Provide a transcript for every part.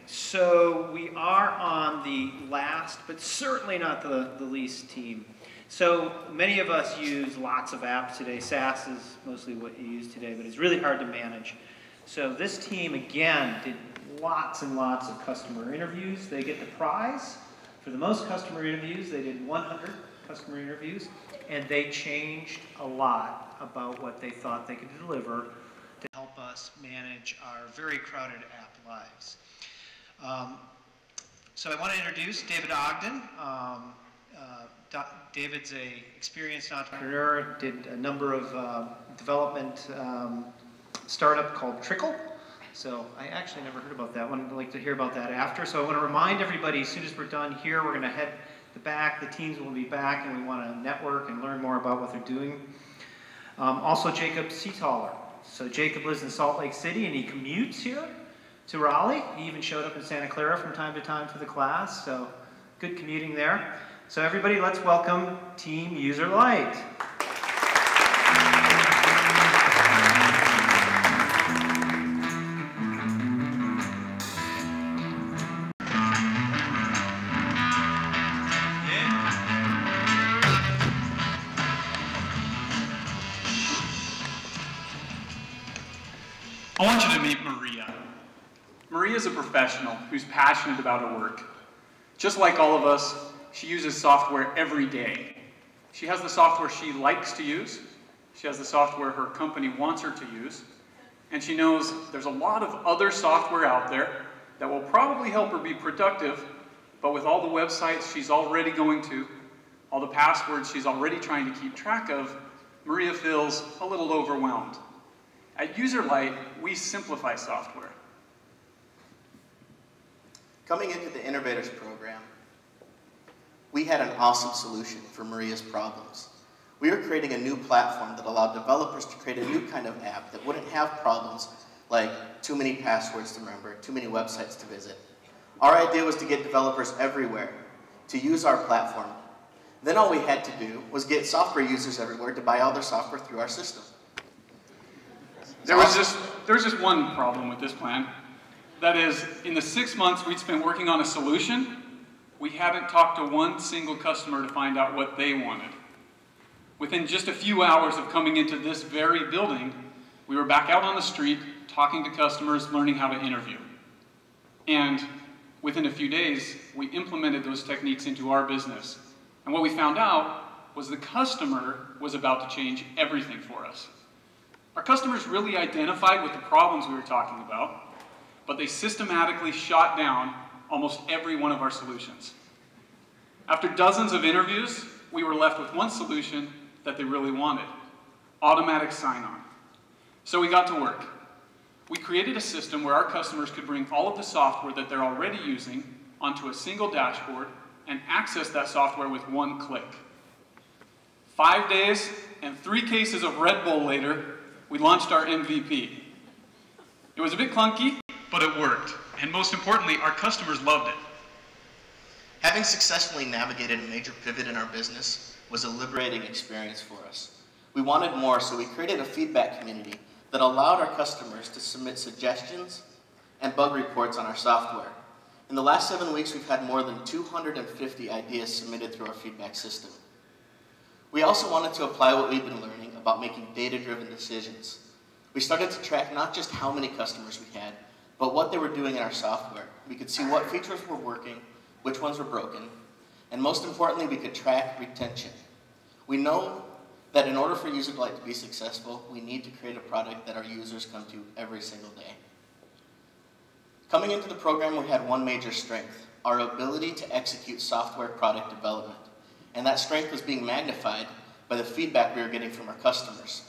So we are on the last, but certainly not the least team. So many of us use lots of apps today. SaaS is mostly what you use today, but it's really hard to manage. So this team, again, did lots and lots of customer interviews. They get the prize for the most customer interviews. They did 100 customer interviews, and they changed a lot about what they thought they could deliver to help us manage our very crowded app lives. So I want to introduce David Ogden. David's an experienced entrepreneur, did a number of development startup called Trickle. So I actually never heard about that one. I'd like to hear about that after. So I want to remind everybody, as soon as we're done here, we're going to head the back. The teams will be back, and we want to network and learn more about what they're doing. Also, Jacob Seataller. So Jacob lives in Salt Lake City, and he commutes here to Raleigh. He even showed up in Santa Clara from time to time for the class. So good commuting there. So everybody, let's welcome Team Userlite. I want you to meet Maria. Maria is a professional who's passionate about her work. Just like all of us, she uses software every day. She has the software she likes to use. She has the software her company wants her to use. And she knows there's a lot of other software out there that will probably help her be productive, but with all the websites she's already going to, all the passwords she's already trying to keep track of, Maria feels a little overwhelmed. At Userlite, we simplify software. Coming into the Innovators program, we had an awesome solution for Maria's problems. We were creating a new platform that allowed developers to create a new kind of app that wouldn't have problems like too many passwords to remember, too many websites to visit. Our idea was to get developers everywhere to use our platform. Then all we had to do was get software users everywhere to buy all their software through our system. There was just one problem with this plan. That is, in the 6 months we'd spent working on a solution, we hadn't talked to one single customer to find out what they wanted. Within just a few hours of coming into this very building, we were back out on the street, talking to customers, learning how to interview. And within a few days, we implemented those techniques into our business. And what we found out was the customer was about to change everything for us. Our customers really identified with the problems we were talking about, but they systematically shot down almost every one of our solutions. After dozens of interviews, we were left with one solution that they really wanted: automatic sign-on. So we got to work. We created a system where our customers could bring all of the software that they're already using onto a single dashboard and access that software with one click. 5 days and 3 cases of Red Bull later, we launched our MVP. It was a bit clunky, but it worked. And most importantly, our customers loved it. Having successfully navigated a major pivot in our business was a liberating experience for us. We wanted more, so we created a feedback community that allowed our customers to submit suggestions and bug reports on our software. In the last 7 weeks, we've had more than 250 ideas submitted through our feedback system. We also wanted to apply what we've been learning about making data-driven decisions. We started to track not just how many customers we had, but what they were doing in our software. We could see what features were working, which ones were broken, and most importantly, we could track retention. We know that in order for Userlite to be successful, we need to create a product that our users come to every single day. Coming into the program, we had one major strength: our ability to execute software product development. And that strength was being magnified by the feedback we were getting from our customers.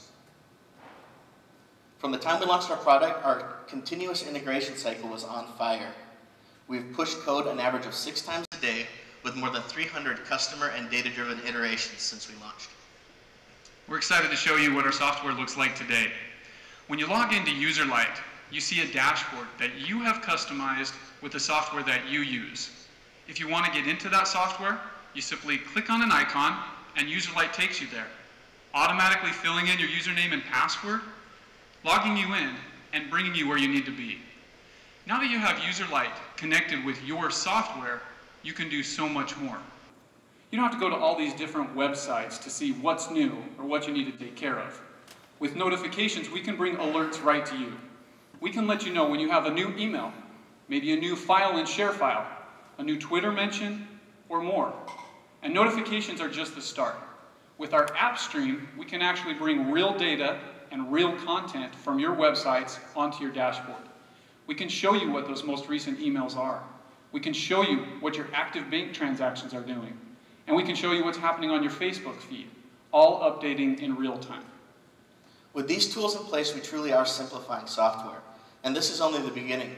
From the time we launched our product, our continuous integration cycle was on fire. We've pushed code an average of 6 times a day with more than 300 customer and data-driven iterations since we launched. We're excited to show you what our software looks like today. When you log into Userlite, you see a dashboard that you have customized with the software that you use. If you want to get into that software, you simply click on an icon and Userlite takes you there, automatically filling in your username and password, logging you in, and bringing you where you need to be. Now that you have Userlite connected with your software, you can do so much more. You don't have to go to all these different websites to see what's new or what you need to take care of. With notifications, we can bring alerts right to you. We can let you know when you have a new email, maybe a new file and share file, a new Twitter mention, or more. And notifications are just the start. With our app stream, we can actually bring real data and real content from your websites onto your dashboard. We can show you what those most recent emails are. We can show you what your active bank transactions are doing. And we can show you what's happening on your Facebook feed, all updating in real time. With these tools in place, we truly are simplifying software. And this is only the beginning.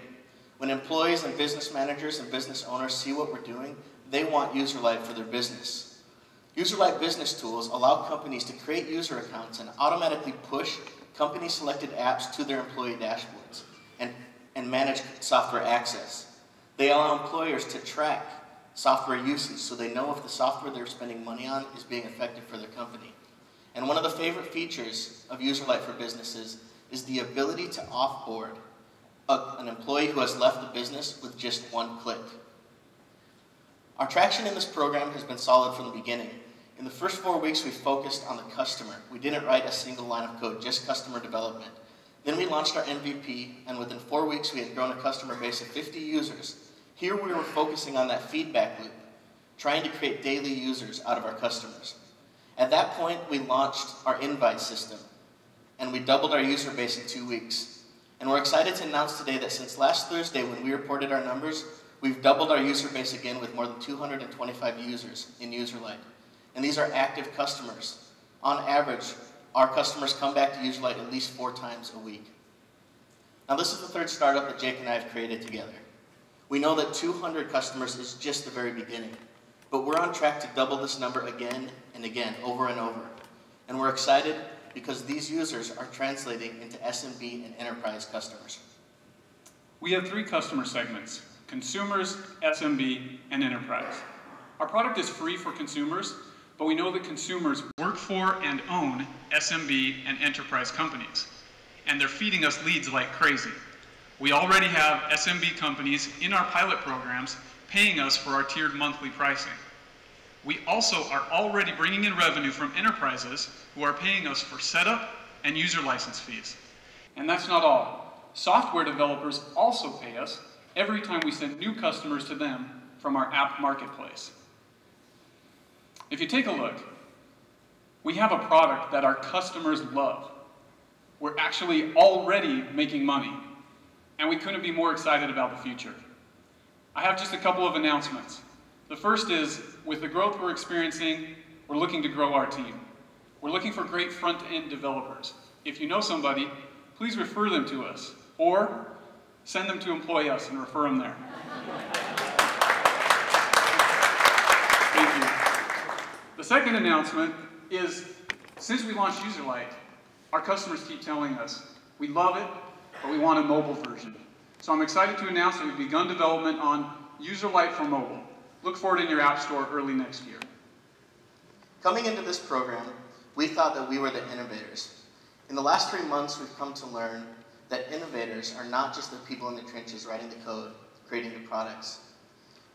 When employees and business managers and business owners see what we're doing, they want Userlite for their business. Userlite business tools allow companies to create user accounts and automatically push company-selected apps to their employee dashboards and manage software access. They allow employers to track software usage so they know if the software they're spending money on is being effective for their company. And one of the favorite features of Userlite for businesses is the ability to offboard an employee who has left the business with just one click. Our traction in this program has been solid from the beginning. In the first 4 weeks, we focused on the customer. We didn't write a single line of code, just customer development. Then we launched our MVP, and within 4 weeks, we had grown a customer base of 50 users. Here we were focusing on that feedback loop, trying to create daily users out of our customers. At that point, we launched our invite system, and we doubled our user base in 2 weeks. And we're excited to announce today that since last Thursday, when we reported our numbers, we've doubled our user base again with more than 225 users in Userlite. And these are active customers. On average, our customers come back to Userlite at least 4 times a week. Now this is the third startup that Jake and I have created together. We know that 200 customers is just the very beginning, but we're on track to double this number again and again, over and over. And we're excited because these users are translating into SMB and enterprise customers. We have 3 customer segments: consumers, SMB, and enterprise. Our product is free for consumers, but we know that consumers work for and own SMB and enterprise companies, and they're feeding us leads like crazy. We already have SMB companies in our pilot programs paying us for our tiered monthly pricing. We also are already bringing in revenue from enterprises who are paying us for setup and user license fees. And that's not all. Software developers also pay us every time we send new customers to them from our app marketplace. If you take a look, we have a product that our customers love. We're actually already making money, and we couldn't be more excited about the future. I have just a couple of announcements. The first is, with the growth we're experiencing, we're looking to grow our team. We're looking for great front-end developers. If you know somebody, please refer them to us, or send them to employ us and refer them there. Thank you. The second announcement is, since we launched Userlite, our customers keep telling us, we love it, but we want a mobile version. So I'm excited to announce that we've begun development on Userlite for mobile. Look for it in your app store early next year. Coming into this program, we thought that we were the innovators. In the last 3 months, we've come to learn that innovators are not just the people in the trenches writing the code, creating the products.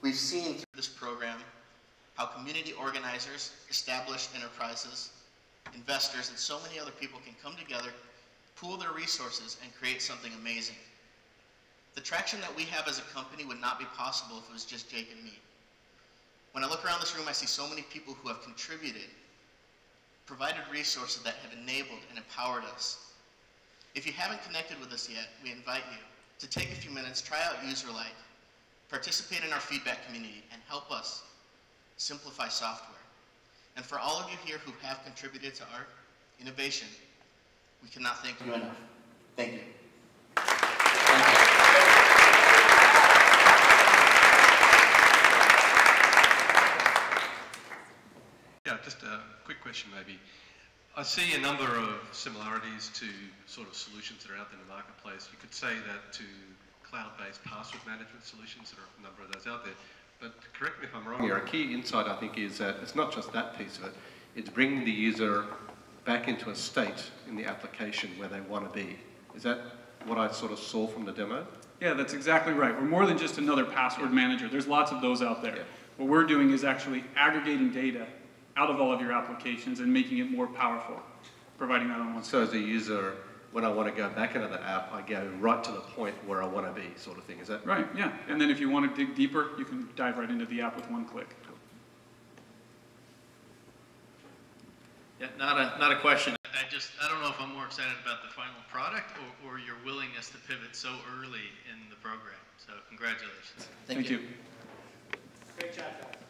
We've seen through this program how community organizers, established enterprises, investors, and so many other people can come together, pool their resources, and create something amazing. The traction that we have as a company would not be possible if it was just Jake and me. When I look around this room, I see so many people who have contributed, provided resources that have enabled and empowered us. If you haven't connected with us yet, we invite you to take a few minutes, try out Userlite, participate in our feedback community, and help us simplify software. And for all of you here who have contributed to our innovation, we cannot thank you enough. Thank you. Yeah, just a quick question maybe. I see a number of similarities to sort of solutions that are out there in the marketplace. You could say that to cloud-based password management solutions, there are a number of those out there. But correct me if I'm wrong here, a key insight I think is that it's not just that piece of it, it's bringing the user back into a state in the application where they want to be. Is that what I sort of saw from the demo? Yeah, that's exactly right. We're more than just another password manager. There's lots of those out there. Yeah. What we're doing is actually aggregating data out of all of your applications and making it more powerful, providing that on one So as a user, when I want to go back into the app, I go right to the point where I want to be, sort of thing. Is that Right, yeah. And then if you want to dig deeper, you can dive right into the app with one click. Yeah, not a question. I don't know if I'm more excited about the final product or your willingness to pivot so early in the program. So congratulations. Thank you. Great job, guys.